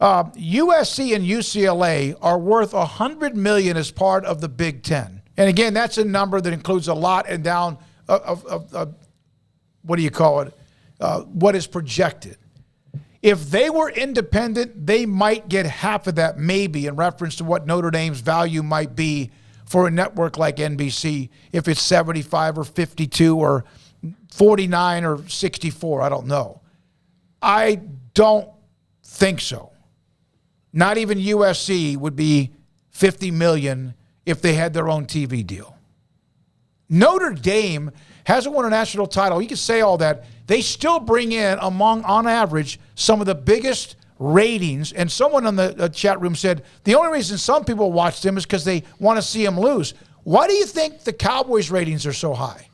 USC and UCLA are worth $100 million as part of the Big Ten. And again, that's a number that includes a lot and down of what do you call it? What is projected. If they were independent, they might get half of that, maybe, in reference to what Notre Dame's value might be for a network like NBC, if it's 75 or 52 or 49 or 64. I don't know. I don't think so. Not even USC would be $50 million if they had their own TV deal. Notre Dame hasn't won a national title. You can say all that. They still bring in, on average, some of the biggest ratings. And someone in the chat room said the only reason some people watch them is because they want to see them lose. Why do you think the Cowboys ratings are so high?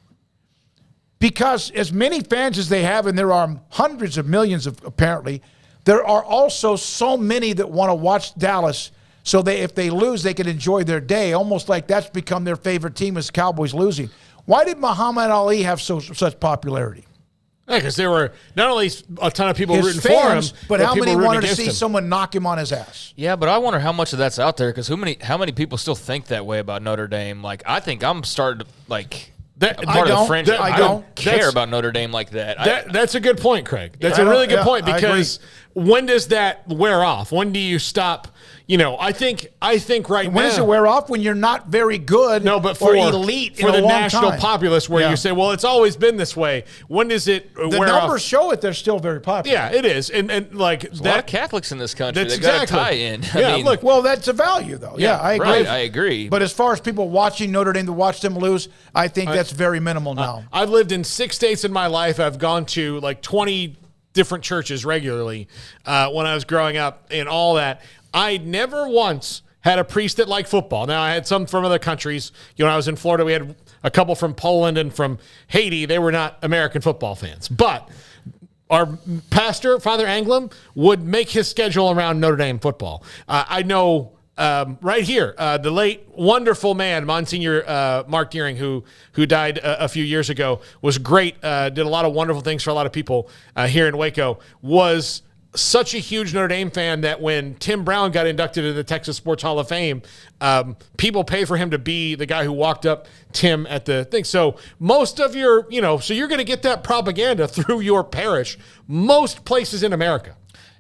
Because as many fans as they have, and there are hundreds of millions of apparently, there are also so many that want to watch Dallas. So if they lose, they can enjoy their day, almost like that's become their favorite team is Cowboys losing. Why did Muhammad Ali have such popularity? Yeah, because there were not only a ton of people rooting fans, for him, but how many wanted to see him. someone knock him on his ass? Yeah, but I wonder how much of that's out there, because how many people still think that way about Notre Dame? Like, I think I'm starting to, like, part of the fringe. I don't care about Notre Dame like that. That's a good point, Craig. That's a really good point, because when does that wear off? When do you stop? You know, I think right now. When does it wear off? When you're not very good, but for elite for in the a long national time. populace, where you say, well, it's always been this way. When does it wear off? The numbers show it. They're still very popular. Yeah, it is, and like there's a lot of Catholics in this country. That's They got a tie-in. Yeah, look, well, that's a value, though. Yeah, I agree. Right, I agree. But as far as people watching Notre Dame to watch them lose, I think that's very minimal now. I've lived in 6 states in my life. I've gone to like 20 different churches regularly when I was growing up and all that. I never once had a priest that liked football. Now, I had some from other countries. You know, when I was in Florida, we had a couple from Poland and from Haiti. They were not American football fans. But our pastor, Father Anglem, would make his schedule around Notre Dame football. I know right here, the late, wonderful man, Monsignor Mark Deering, who died a few years ago, was great, did a lot of wonderful things for a lot of people here in Waco, was such a huge Notre Dame fan that when Tim Brown got inducted into the Texas Sports Hall of Fame, people pay for him to be the guy who walked up Tim at the thing. So most of your, so you're going to get that propaganda through your parish, most places in America.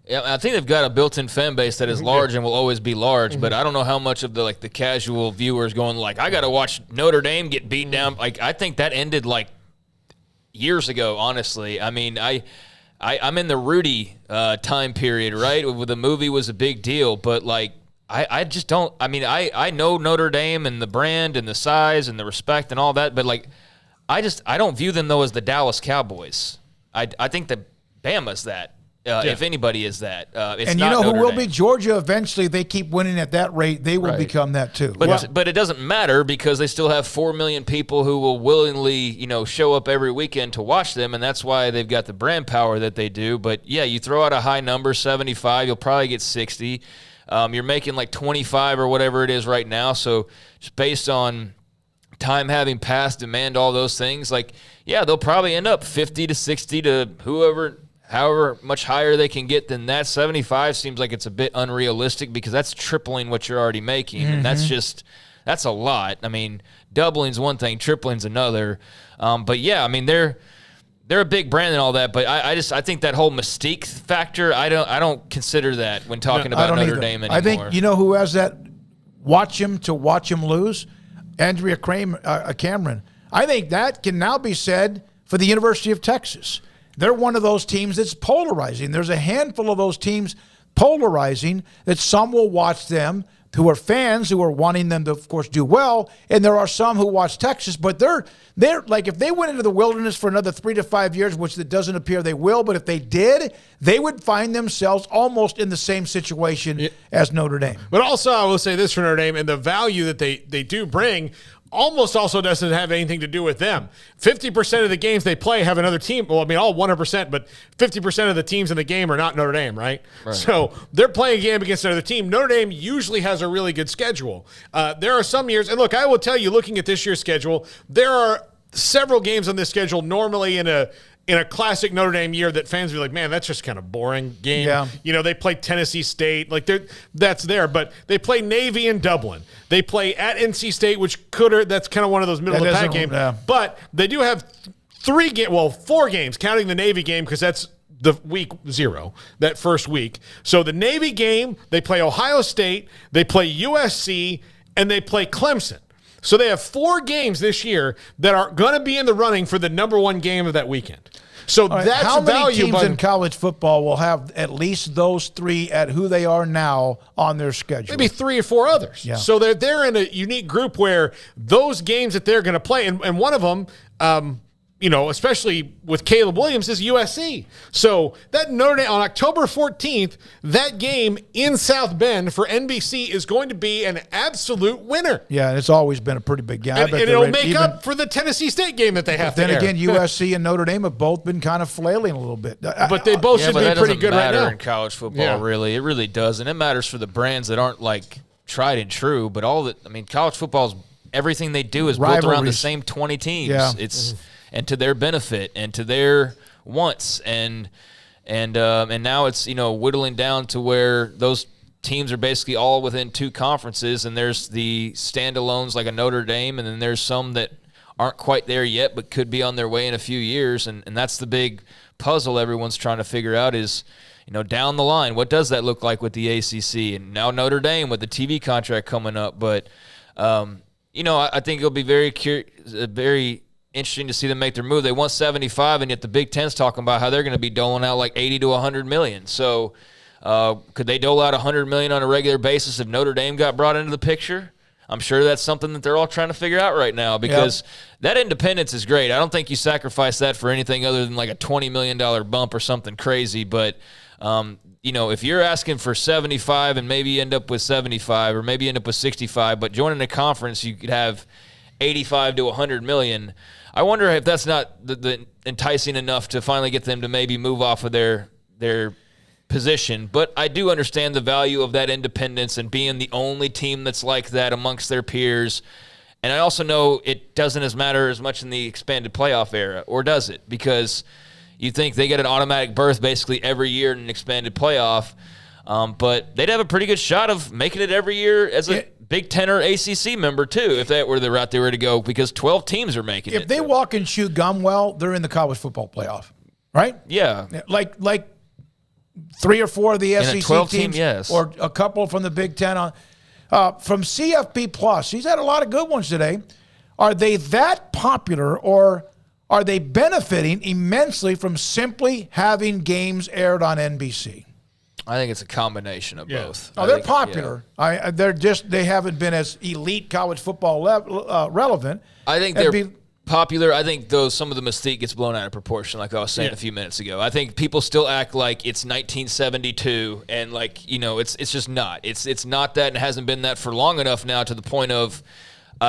Yeah, I think they've got a built-in fan base that is large and will always be large, but I don't know how much of the casual viewers going like, I got to watch Notre Dame get beat down. Like, I think that ended like years ago, honestly. I mean, I'm in the Rudy time period, right? Where the movie was a big deal, but like I just don't. I mean, I know Notre Dame and the brand and the size and the respect and all that, but like I don't view them though as the Dallas Cowboys. I think that Bama's that. If anybody is that, it's and not who Notre will Dame. be Georgia eventually. They keep winning at that rate, they will become that too. But it doesn't matter because they still have 4 million people who will willingly, show up every weekend to watch them, and that's why they've got the brand power that they do. But yeah, you throw out a high number, 75, you'll probably get 60. You're making like 25 or whatever it is right now. So just based on time having passed, demand, all those things, they'll probably end up 50 to 60 to however much higher they can get than that. 75 seems like it's a bit unrealistic because that's tripling what you're already making. And that's a lot. I mean, doubling's one thing, tripling's another. But yeah, I mean, they're a big brand and all that, but I think that whole mystique factor, I don't consider that when talking about Notre Dame anymore. I think, who has that watch him lose? Andrea Cameron. I think that can now be said for the University of Texas. They're one of those teams that's polarizing. There's a handful of those teams polarizing that some will watch them who are fans who are wanting them to, of course, do well, and there are some who watch Texas, but they're like, if they went into the wilderness for another 3 to 5 years, which it doesn't appear they will, but if they did, they would find themselves almost in the same situation as Notre Dame. But also, I will say this for Notre Dame, and the value that they do bring almost also doesn't have anything to do with them. 50% of the games they play have another team. Well, I mean, all 100%, but 50% of the teams in the game are not Notre Dame, right? So they're playing a game against another team. Notre Dame usually has a really good schedule. There are some years, and look, I will tell you, looking at this year's schedule, there are several games on this schedule normally in in a classic Notre Dame year that fans would be like, man, that's just kind of boring game. Yeah. You know, they play Tennessee State. Like, that's there. But they play Navy in Dublin. They play at NC State, which that's kind of one of those middle-of-the-pack games. Yeah. But they do have 4 games, counting the Navy game because that's the week 0, that first week. So the Navy game, they play Ohio State, they play USC, and they play Clemson. So they have 4 games this year that are going to be in the running for the number 1 game of that weekend. So that's how many value. Teams in college football will have at least those 3 at who they are now on their schedule? Maybe 3 or 4 others. Yeah. So they're in a unique group where those games that they're going to play, and one of them, especially with Caleb Williams, is USC. So that Notre Dame on October 14th, that game in South Bend for NBC is going to be an absolute winner. Yeah, and it's always been a pretty big game. And it'll make up for the Tennessee State game that they have to air. Then again, USC and Notre Dame have both been kind of flailing a little bit. But they both should be pretty good right now. It doesn't matter in college football, really. It really doesn't. It matters for the brands that aren't, like, tried and true. But college football's everything they do is built around the same 20 teams. Yeah. It's and to their benefit and to their wants and now it's whittling down to where those teams are basically all within 2 conferences, and there's the standalones like a Notre Dame, and then there's some that aren't quite there yet but could be on their way in a few years, and that's the big puzzle everyone's trying to figure out is down the line, what does that look like with the ACC and now Notre Dame with the TV contract coming up. But I think it'll be very interesting to see them make their move. They want 75, and yet the Big Ten's talking about how they're going to be doling out like 80 to 100 million. So could they dole out 100 million on a regular basis if Notre Dame got brought into the picture? I'm sure that's something that they're all trying to figure out right now because that independence is great. I don't think you sacrifice that for anything other than like a $20 million bump or something crazy. But, if you're asking for 75 and maybe end up with 75 or maybe end up with 65, but joining a conference, you could have 85 to 100 million. I wonder if that's not the enticing enough to finally get them to maybe move off of their position. But I do understand the value of that independence and being the only team that's like that amongst their peers. And I also know it doesn't matter as much in the expanded playoff era, or does it? Because you think they get an automatic berth basically every year in an expanded playoff, but they'd have a pretty good shot of making it every year as a Big Ten or ACC member, too, if that were the route they were to go, because 12 teams are making it. If they walk and chew gum well, they're in the college football playoff, right? Yeah. Like 3 or 4 of the SEC 12 teams, yes. or a couple from the Big Ten. From CFP Plus, he's had a lot of good ones today. Are they that popular, or are they benefiting immensely from simply having games aired on NBC? I think it's a combination of both. Oh, they're popular. Yeah. They haven't been as elite college football relevant. I think they're popular. I think some of the mystique gets blown out of proportion, like I was saying a few minutes ago. I think people still act like it's 1972, and it's just not. It's not that, and hasn't been that for long enough now to the point of.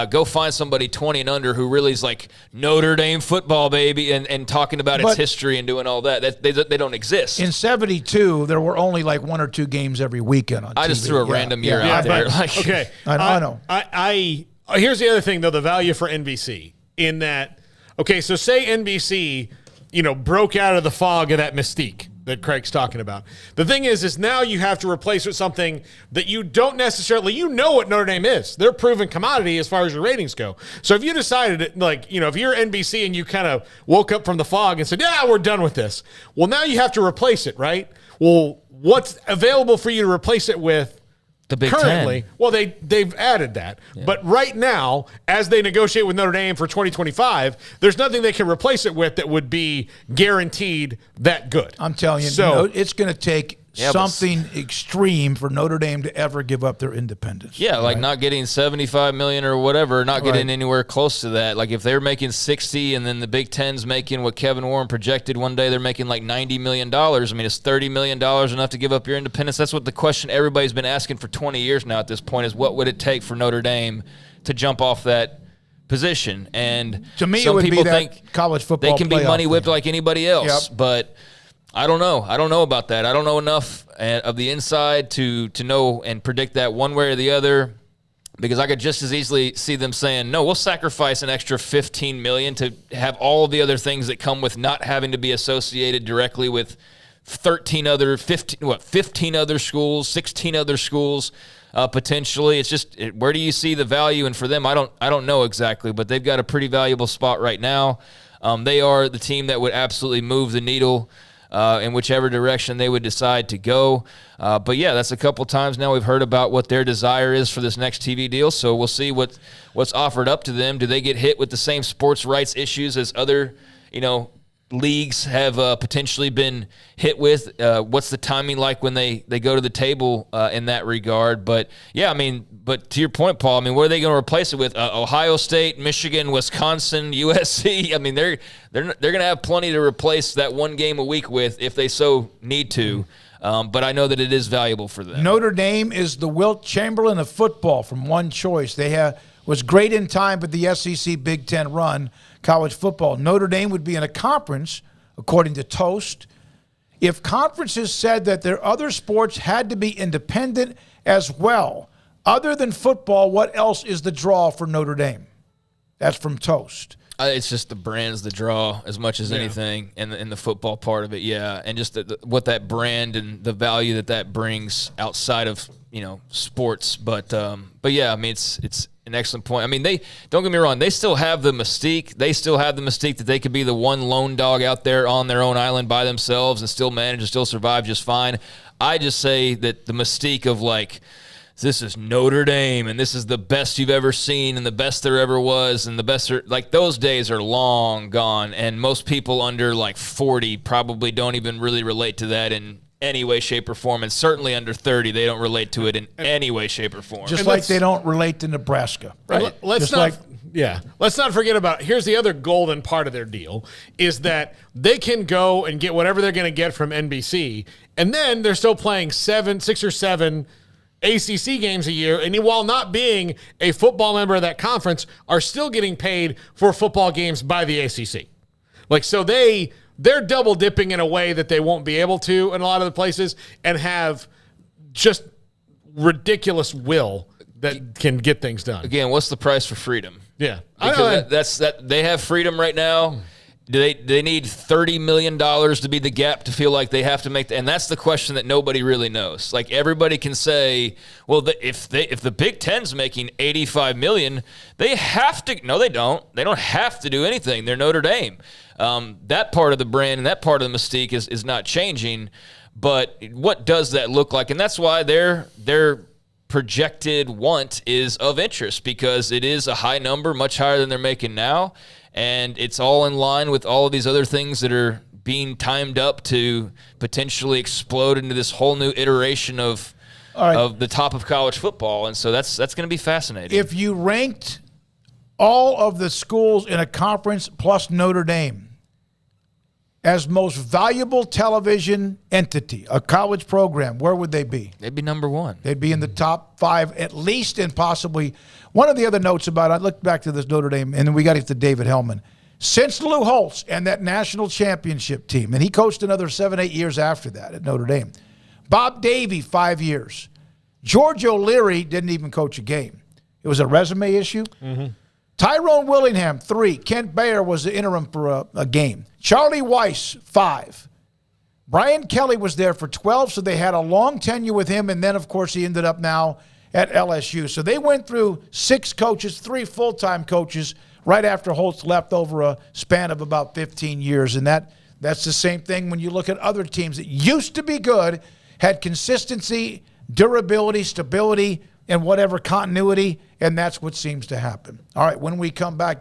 Go find somebody 20 and under who really is like Notre Dame football, baby, and talking about its history and doing all that. They don't exist. In 72, there were only like 1 or 2 games every weekend on TV. I just threw a random year out there. Okay. I know. Here's the other thing, though, the value for NBC in that, so say NBC, broke out of the fog of that mystique that Craig's talking about. The thing is now you have to replace with something that you don't necessarily, what Notre Dame is. They're proven commodity as far as your ratings go. So if you decided, if you're NBC and you kind of woke up from the fog and said, yeah, we're done with this. Well, now you have to replace it, right? Well, what's available for you to replace it with? The Big Currently, Ten. Well, they've added that. Yeah. But right now, as they negotiate with Notre Dame for 2025, there's nothing they can replace it with that would be guaranteed that good. I'm telling you, it's going to take something extreme for Notre Dame to ever give up their independence. Yeah, like not getting 75 million or whatever, not getting anywhere close to that. Like if they're making 60 and then the Big Ten's making what Kevin Warren projected one day, they're making like $90 million. I mean, is $30 million enough to give up your independence? That's what the question everybody's been asking for 20 years now at this point is what would it take for Notre Dame to jump off that position? And to me, some it would people be think college football they can be money whipped like anybody else, but I don't know. I don't know about that. I don't know enough of the inside to know and predict that one way or the other. Because I could just as easily see them saying, no, we'll sacrifice an extra $15 million to have all the other things that come with not having to be associated directly with 15 other schools, 16 other schools, potentially. It's just, where do you see the value? And for them, I don't know exactly, but they've got a pretty valuable spot right now. They are the team that would absolutely move the needle in whichever direction they would decide to go. But yeah, that's a couple times now we've heard about what their desire is for this next TV deal. So we'll see what's offered up to them. Do they get hit with the same sports rights issues as other, leagues have potentially been hit with? What's the timing like when they go to the table in that regard? But yeah, but to your point, Paul, what are they going to replace it with? Ohio State, Michigan, Wisconsin, USC. They're going to have plenty to replace that one game a week with if they so need to. But I know that it is valuable for them. Notre Dame is the Wilt Chamberlain of football from One Choice. Was great in time, but the SEC Big Ten run college football. Notre Dame would be in a conference, according to Toast, if conferences said that their other sports had to be independent as well. Other than football, what else is the draw for Notre Dame? That's from Toast. It's just the brand's the draw as much as anything, and the football part of it, yeah, and just what that brand and the value that brings outside of sports. But yeah, it's an excellent point. They don't get me wrong, they still have the mystique. They still have the mystique that they could be the one lone dog out there on their own island by themselves and still manage and still survive just fine. I just say that the mystique of this is Notre Dame, and this is the best you've ever seen, and the best there ever was, and the best those days are long gone, and most people under 40 probably don't even really relate to that in any way, shape, or form, and certainly under 30, they don't relate to it in any way, shape, or form. Just like they don't relate to Nebraska. Right. Let's not forget about, here's the other golden part of their deal, is that they can go and get whatever they're going to get from NBC, and then they're still playing 6 or 7 ACC games a year, and while not being a football member of that conference, are still getting paid for football games by the ACC. So they're double dipping in a way that they won't be able to in a lot of the places, and have just ridiculous will that can get things done. Again, what's the price for freedom? Yeah. Because they have freedom right now. Do they need $30 million to be the gap to feel like they have to make and that's the question that nobody really knows. Everybody can say, well, if the Big Ten's making $85 million, they have to. No, they don't. They don't have to do anything. They're Notre Dame. That part of the brand and that part of the mystique is not changing. But what does that look like? And that's why their projected want is of interest, because it is a high number, much higher than they're making now. And it's all in line with all of these other things that are being timed up to potentially explode into this whole new iteration of the top of college football. And so that's going to be fascinating. If you ranked all of the schools in a conference plus Notre Dame as most valuable television entity, a college program, where would they be? They'd be number one. They'd be in the top 5 at least, and possibly. One of the other notes about it, I looked back to this Notre Dame, and then we got to get to David Hellman. Since Lou Holtz and that national championship team, and he coached another 7-8 years after that at Notre Dame. Bob Davie, 5 years. George O'Leary didn't even coach a game. It was a resume issue. Mm-hmm. Tyrone Willingham, 3. Kent Baer was the interim for a game. Charlie Weiss, 5. Brian Kelly was there for 12, so they had a long tenure with him, and then, of course, he ended up now at LSU. So they went through 6 coaches, 3 full-time coaches, right after Holtz left over a span of about 15 years. And that's the same thing when you look at other teams that used to be good, had consistency, durability, stability, and whatever continuity, and that's what seems to happen. All right, when we come back.